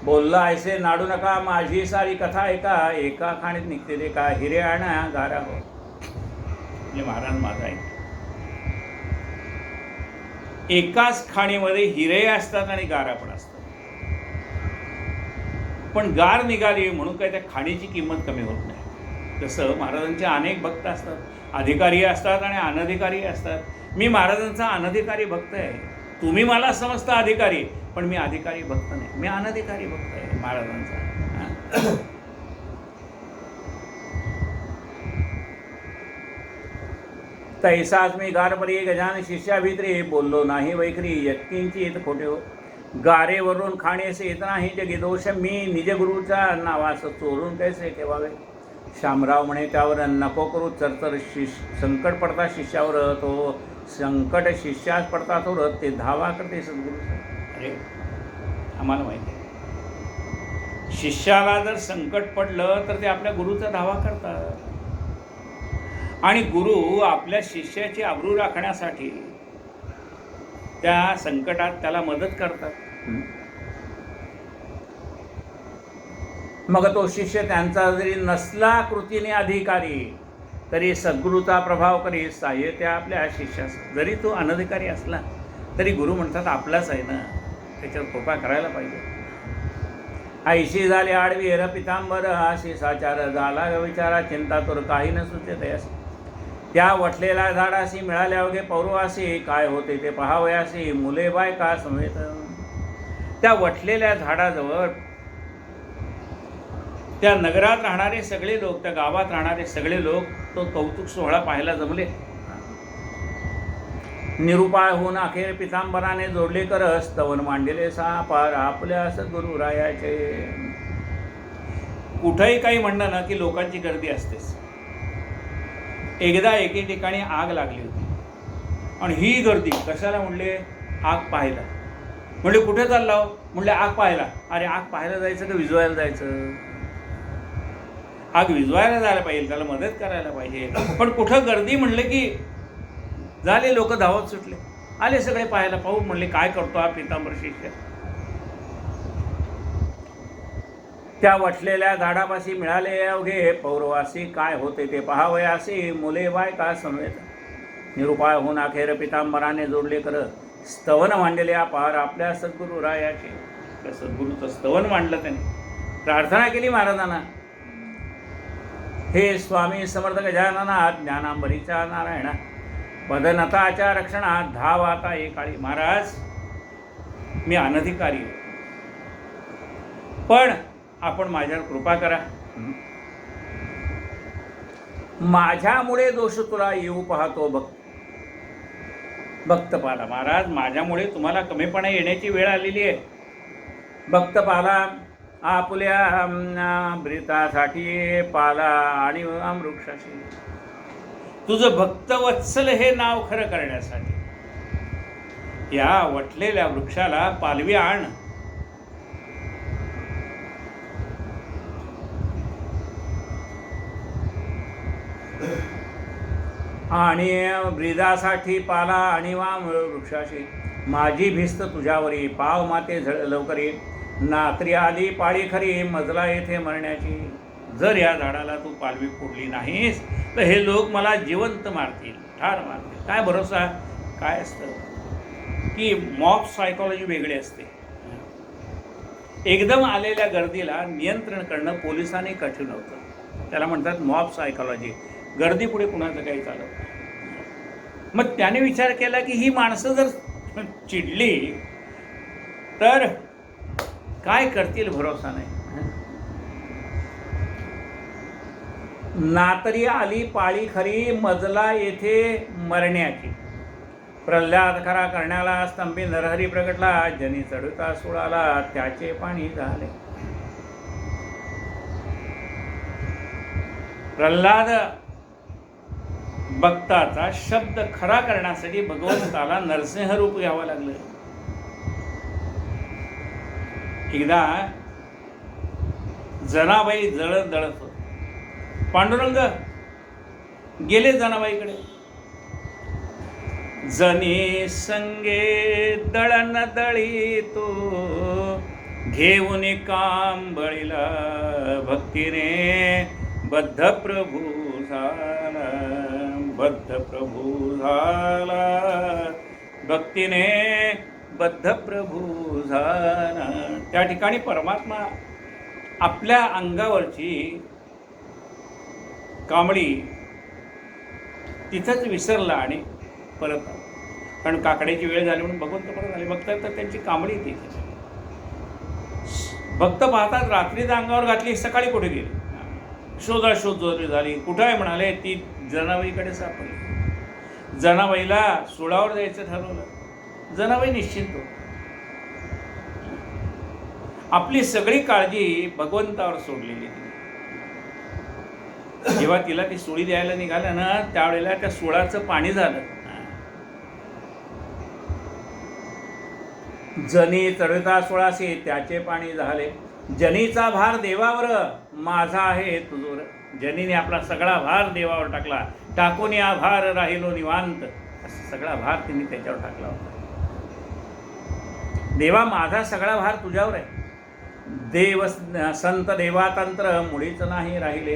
बोलला ऐसे नाडू नका, माझी सारी कथा ऐका, एका खाणीत निघते का हिरे आणा गारा हो. म्हणजे महाराज माझा ऐक, एकाच खाणीमध्ये हिरे असतात आणि गारा पण असतात. पण गार निघाली म्हणून काय त्या खाणीची किंमत कमी होत नाही. तसं महाराजांचे अनेक भक्त असतात, अधिकारी असतात आणि अनधिकारी असतात. मी महाराजांचा अनधिकारी भक्त आहे. तुम्ही मला समजता अधिकारी, पण मी अधिकारी भक्त नाही, मी अनधिकारी भक्त आहे महाराजांचा. तैसाच मी गारपरी गजान शिष्याभित्री, बोललो नाही वैखरी यत्किंची येत खोटे हो. गारेवरून खाणेसे येत नाही जगी दोष, मी निजगुरूच्या नावास चोरून कैसे ठेवावे. शामराव म्हणे त्यावर, नको करू चरचर, संकट पडता शिष्यावर, तो संकट शिष्यास पडता तो रथ, ते धावा करते सद्गुरू. अरे आम्हाला माहिती आहे, शिष्याला जर संकट पडलं तर ते आपल्या गुरुचा धावा करतात. आणि गुरु आपल्या शिष्याची आबरू राखण्यासाठी त्या संकटात त्याला मदत करतात. मग तो शिष्य त्यांचा जरी नसला कृतीने अधिकारी, तरी सद्गुरूचा प्रभाव करी साह्य त्या आपल्या शिष्यास. जरी तो अनधिकारी असला तरी गुरु म्हणतात आपलाच आहे ना, त्याच्यावर कृपा करायला पाहिजे. ऐशी झाले आडवी हेर पितांबर अशी साचार झाला विचारा चिंता तुर काही न सुचत असे. त्या वटलेल्या झाडाशी मिळाले अवघे पौरवासी काय होते ते पहावयासी मुले बायका समेत. त्या वटलेल्या झाडाजवळ त्या नगरात राहणारे सगळे लोक, त्या गावात राहणारे सगळे लोक तो कौतुक सोहळा पाहायला जमले. निरुपाय होऊन अखेर पितांबराने जोडले कर स्तवन मांडले सापार आपल्या सद्गुरू रायाचे. कुठेही काही म्हणणं ना की लोकांची गर्दी असतेच. एकदा एके ठिकाणी आग लागली होती आणि ही गर्दी कशाला म्हणले, आग पाहायला. म्हणले कुठे चालला हो, म्हणले आग पाहायला. अरे आग पाहायला जायचं का विझवायला जायचं? आग विझवायला जायला पाहिजे, त्याला मदत करायला पाहिजे. पण कुठं गर्दी म्हणले की झाले लोक धावत सुटले, आले सगळे पाहायला. पाहून म्हणले काय करतो हा पितांबर शिष्य. त्या वटलेल्या झाडापाशी मिळाले अवघे पौरवासी काय होते ते पहावयासी मुले बायका समेत. निरुपाय होऊन अखेर पितांबराने जोडले कर स्तवन मांडले अपार आपल्या सद्गुरू रायाचे. त्या सद्गुरूचं स्तवन मांडलं त्याने, प्रार्थना केली महाराजांना. हे स्वामी समर्थ गजानना ज्ञानांबरीच्या नारायणा बदनताच्या रक्षणात धाव आता एक काळी. महाराज मी अनधिकारी पण आपण माझ्यावर कृपा करा. माझ्यामुळे दोष तुला येऊ पाहतो भक्तपाला. महाराज माझ्यामुळे तुम्हाला कमीपणा येण्याची वेळ आलेली आहे. भक्तपाला आपल्या ब्रीतासाठी पाला आणि वृक्षाशी. तुझं भक्तवत्सल हे नाव खरं करण्यासाठी या वटलेल्या वृक्षाला पालवी आण. आणि ब्रीदासाठी पाला आणि वृक्षाशी. माझी भिस्त तुझ्यावरी पाव माते झळ लवकरी. नात्री आली पाळी खरी मजला येथे मरण्याची. जर या झाडाला तू पालवी फोडली नाहीस तर हे लोक मला जिवंत मारतील, ठार मारतील. काय भरोसा. काय असतं की मॉब सायकॉलॉजी वेगळी असते. एकदम आलेल्या गर्दीला नियंत्रण करणं पोलिसांनी कठीण होतं. त्याला म्हणतात मॉब सायकॉलॉजी. गर्दी पुढे कुणाचं काही चालत नाही. मग त्याने विचार केला की ही माणसं जर चिडली तर काय करतील भरोसा नाही. नातरी आली पाळी खरी मजला येथे मरण्याची. प्रल्हाद खरा करण्याला स्तंभी नरहरी प्रगटला. जनी चढता सुळाला त्याचे पाणी झाले. प्रल्हाद भक्ताचा शब्द खरा करण्यासाठी भगवंताला नरसिंह रूप घ्यावं लागलं. एकदा जनाबाई जळत जळत होत. पांडुरंग गेले जनाबाईकडे. जनी संगे दळण दळी तो घेऊन काम बळीला. भक्तीने बद्ध प्रभू झाला, बद्ध प्रभू झाला. भक्तीने बद्ध प्रभू झाला. त्या ठिकाणी परमात्मा आपल्या अंगावरची कांबळी तिथंच विसरला आणि परत आला. कारण काकड्याची वेळ झाली म्हणून भगवंत परत आले. बघतात तर त्यांची कांबळी तिथे. भक्त पाहतात रात्रीच अंगावर घातली, सकाळी कुठे गेली. शोधाशोध झाली. कुठं आहे म्हणाले, ती जनाबाईकडे सापडली. जनाबाईला सुळावर जायचं ठरवलं. जनाबाई निश्चिंत होती. आपली सगळी काळजी भगवंतावर सोडलेली. जेव्हा तिला ती सुळी द्यायला निघालं ना त्यावेळेला त्या सुळाचं पाणी झालं. जनी चढता सुळाशी त्याचे पाणी झाले. जनीचा भार देवावर माझा आहे तुझोर. जनीने आपला सगळा भार देवावर टाकला. टाकून या भार राहिलो निवांत. असा सगळा भार तिने त्याच्यावर टाकला होता. देवा माझा सगळा भार तुझ्यावर आहे. देव संत देवातंत्र मुळीच नाही राहिले.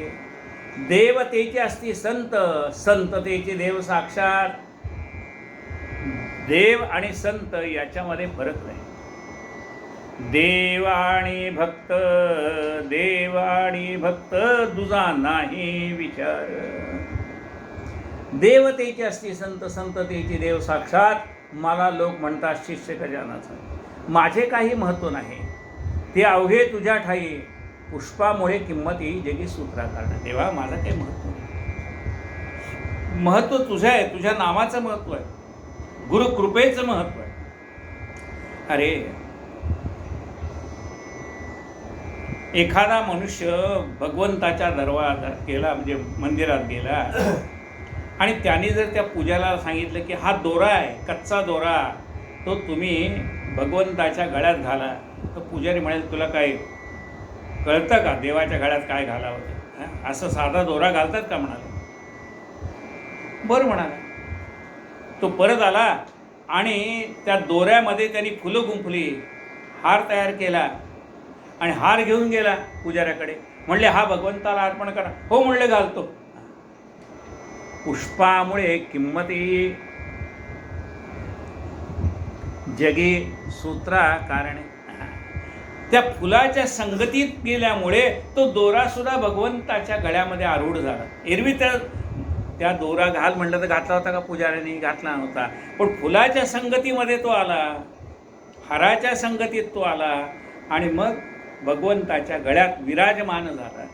देवतेचे असती संत, संततेचे देव साक्षात. देव आणि संत याच्यामध्ये फरक नाही. देव आणि भक्त, देव आणि भक्त दुजा नाही विचार. देवतेचे असती संत, संततेचे देव साक्षात. मला लोक म्हणतात शिष्य गजाननाचा, माझे काही महत्त्व नाही, ते अवघे तुझ्या ठाई, पुष्पामुळे किंमत येई जगी सूत्रा कारण. देवा माझं काही महत्त्व नाही, महत्त्व तुझं आहे, तुझ्या नावाचं महत्त्व आहे, गुरुकृपेचं महत्त्व आहे. अरे एखादा मनुष्य भगवंताच्या दरबारात गेला, म्हणजे मंदिरात गेला, आणि त्याने जर त्या पूजाला सांगितलं की हा दोरा आहे, कच्चा दोरा, तो तुम्ही भगवंताच्या गळ्यात घाला, तर पुजारी म्हणेल तुला काय कळतं का देवाच्या गळ्यात काय घालावं ते? असं साधा दोरा घालतात का म्हणाला. बरं म्हणाला. तो परत आला आणि त्या दोऱ्यामध्ये त्यांनी फुलं गुंफली, हार तयार केला आणि हार घेऊन गेला पुजाऱ्याकडे. म्हणले हा भगवंताला अर्पण करा. हो म्हणले घालतो. पुष्पामुळे किंमती जगी सूत्रा कारणे. त्या फुलाच्या संगतीत गेल्यामुळे तो दोरा सुद्धा भगवंताच्या गळ्यामध्ये आरूढ झाला. एरवी त्या दोरा घाल म्हणलं तर घातला होता का पुजाऱ्याने? घातला नव्हता. पण फुलाच्या संगतीमध्ये तो आला, हाराच्या संगतीत तो आला आणि मग भगवंताच्या गळ्यात विराजमान झाला.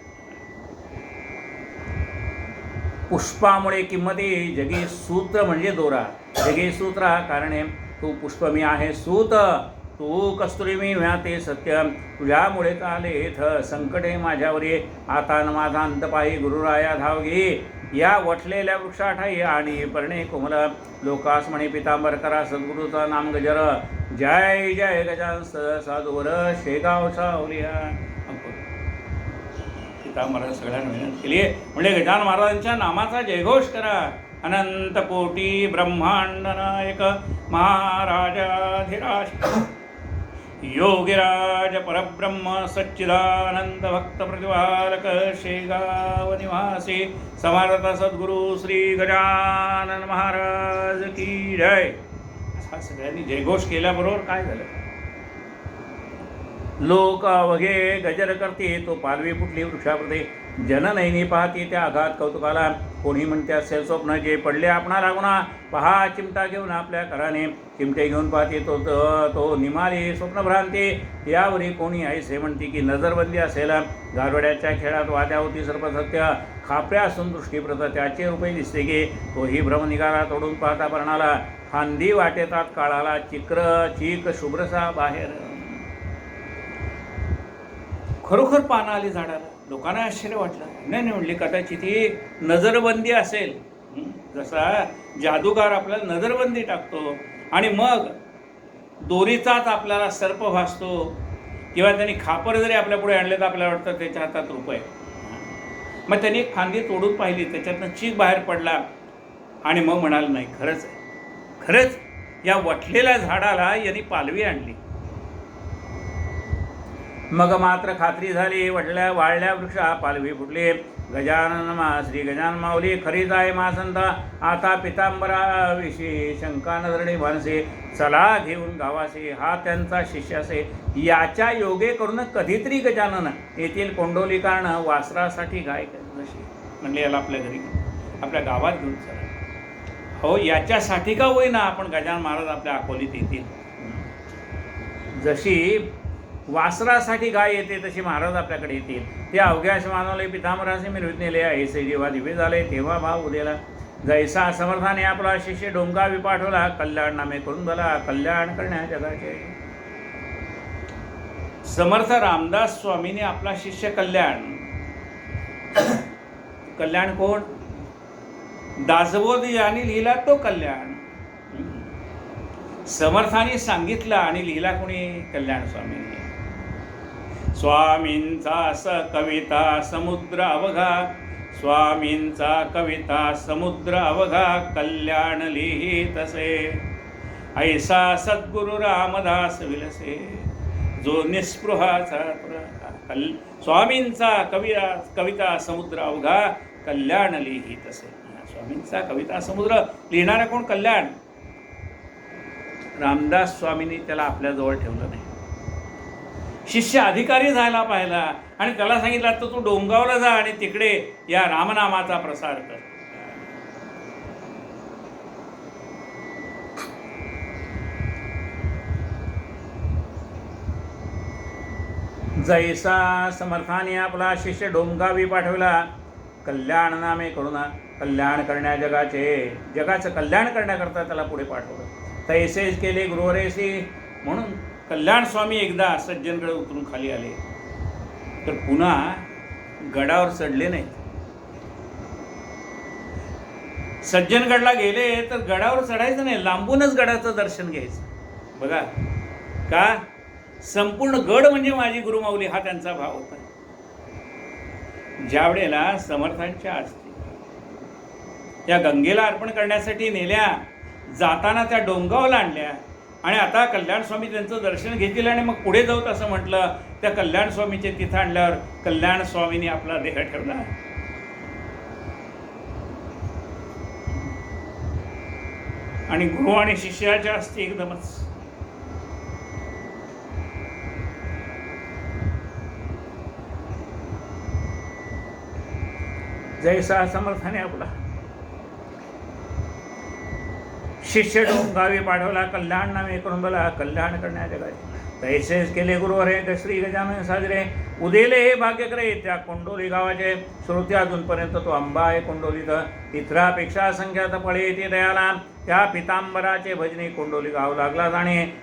पुष्पामुळे किंमती जगी सूत्र म्हणजे दोरा. जगी सूत्र कारणे तू पुष्प मी आहे सूत, तू कस्तुरी मी व्याते सत्य. तुझ्यामुळे आले इथ संकटे माझ्यावरी, आता न माझा अंत पाही गुरुराया धाव घे. या वठलेल्या वृक्षाठाई आणि पर्णे कोमल, लोकास म्हणे पितांबर करा सद्गुरूचा नाम गजर. जय जय गजान साधूवर शेगाव सावलिया. पितांबरा सगळ्यांना विनंती केली म्हणजे गजानन महाराजांच्या नामाचा जयघोष करा. अनंत कोटी ब्रह्मांड नायक महाराजाधिराज योगीराज परब्रह्म सच्चिदानंद भक्त प्रतिपालक शेगाव निवासी समर्थ सद्गुरु श्री गजानन महाराज की जय. असा सगळ्यांनी जयघोष केल्याबरोबर काय झालं? लोक अवघे गजर करते, तो पालवी फुटली वृक्षाप्रती. जननयनी पाहते त्या आघात कौतुकाला. कोणी म्हणते असेल स्वप्न जे पडले आपणा लागुना. पहा चिमटा घेऊन आपल्या कराने, चिमटे घेऊन पाहते तो निमाली स्वप्नभ्रांती. यावरी कोणी ऐसे म्हणते की नजरबंदी असेल. गारवड्याच्या खेळात वाद्या होती सर्पसत्य. खापऱ्या असून दृष्टीप्रत त्याचे रूपे दिसते गे. तोही भ्रम निघाला तोडून पाहता परणाला. फांदी वाटेतात काळाला, चीक शुभ्रसा बाहेर. खरोखर पानं आली झाडाला. लोकांना आश्चर्य वाटलं. नाही म्हणली कदाचित ही नजरबंदी असेल. जसा जादूगार आपल्याला नजरबंदी टाकतो आणि मग दोरीचाच आपल्याला सर्प भासतो, किंवा त्यांनी खापर जरी आपल्या पुढे आणले तर आपल्याला वाटतं त्याच्या हातात रुपये. मग त्यांनी एक फांदी तोडून पाहिली, त्याच्यातनं चीक बाहेर पडला आणि मग म्हणाल नाही खरंच आहे, खरंच या वठलेल्या झाडाला यांनी पालवी आणली. मग मात्र खात्री झाली. वाळल्या वृक्षा पालवी फुटली. गजानन श्री गजानन माऊली खरीच आहे महासंत. आता पितांबराविषयी शंका नजरणी भानसे. चला घेऊन गावासे हा त्यांचा शिष्यासे. याच्या योगे करून कधीतरी गजानन येथील कोंडोली कारण वासरासाठी गाय जशी म्हणले याला आपल्या घरी आपल्या गावात घेऊन चला. हो याच्यासाठी का होईना आपण गजानन महाराज आपल्या अकोलीत येतील. जशी वासरासाठी गाय येते तशी महाराज आपल्याकडे येतील. ते अवघ्यास मानवले पितांबरासे मिरवीत नेले. ऐसे जेव्हा दिवे झाले तेव्हा भाव उदेला. जैसा समर्थाने आपला शिष्य डोंगा विपाठवला. कल्याण नामे करून झाला कल्याण करण्या जगाचे. समर्थ रामदास स्वामीने आपला शिष्य कल्याण. कल्याण कोण? दासबोध यांनी लिहिला तो कल्याण. समर्थाने सांगितला आणि लिहिला कोणी? कल्याण स्वामीने. स्वामींचा कविता समुद्र अवघा. स्वामींचा कविता समुद्र अवघा. कल्याण लिही तसे ऐसा सद्गुरु रामदास विलसे. जो निस्पृहाचा स्वामींचा कविता समुद्र अवघा कल्याण लिहित असे. स्वामींचा कविता समुद्र लिहिणारा कोण? कल्याण. रामदास स्वामींनी त्याला आपल्याजवळ ठेवलं नाही. शिष्य अधिकारी झाला पाहिला आणि त्याला सांगितलं तर तू डोंगावला जा आणि तिकडे या रामनामाचा प्रसार कर. जैसा समर्थाने आपला शिष्य डोंगावी पाठवला कल्याण नामे करुणा कल्याण करण्या जगाचं कल्याण करण्याकरता त्याला पुढे पाठवलं. तैसेच केले गुरुवरेसी. म्हणून कल्याण स्वामी एकदा सज्जनगड उतरून खाली आले तर पुन्हा गडावर चढले नाहीत. सज्जनगडला गेले तर गडावर चढायचं नाही, लांबूनच गडाचं दर्शन घ्यायचं. बघा का, संपूर्ण गड म्हणजे माझी गुरुमाऊली हा त्यांचा भाव होता. ज्या वेळेला समर्थांच्या आरती या गंगेला अर्पण करण्यासाठी नेल्या, जाताना त्या डोंगावला आणल्या आणि आता कल्याण स्वामी त्यांचं दर्शन घेतील आणि मग पुढे जाऊत असं म्हटलं. त्या कल्याण स्वामीचे तिथं आणल्यावर कल्याण स्वामींनी आपला देह ठेवला. आणि गुरु आणि शिष्याच्या असते एकदमच. जैसा समर्थाने आपला शिष्य डोंगावी पाठवला कल्याण नामे करून बोला कल्याण करण्या जगाचे. तैसेच केले गुरुवरे श्री गजानन साजरे. उदेले हे भाग्य करे त्या कोंडोली गावाचे. श्रोते अजूनपर्यंत तो आंबा आहे कोंडोलीत. इतरापेक्षा संख्यात पळे येते दयाला. त्या पितांबराचे भजनी कोंडोली गाव लागला जाणे.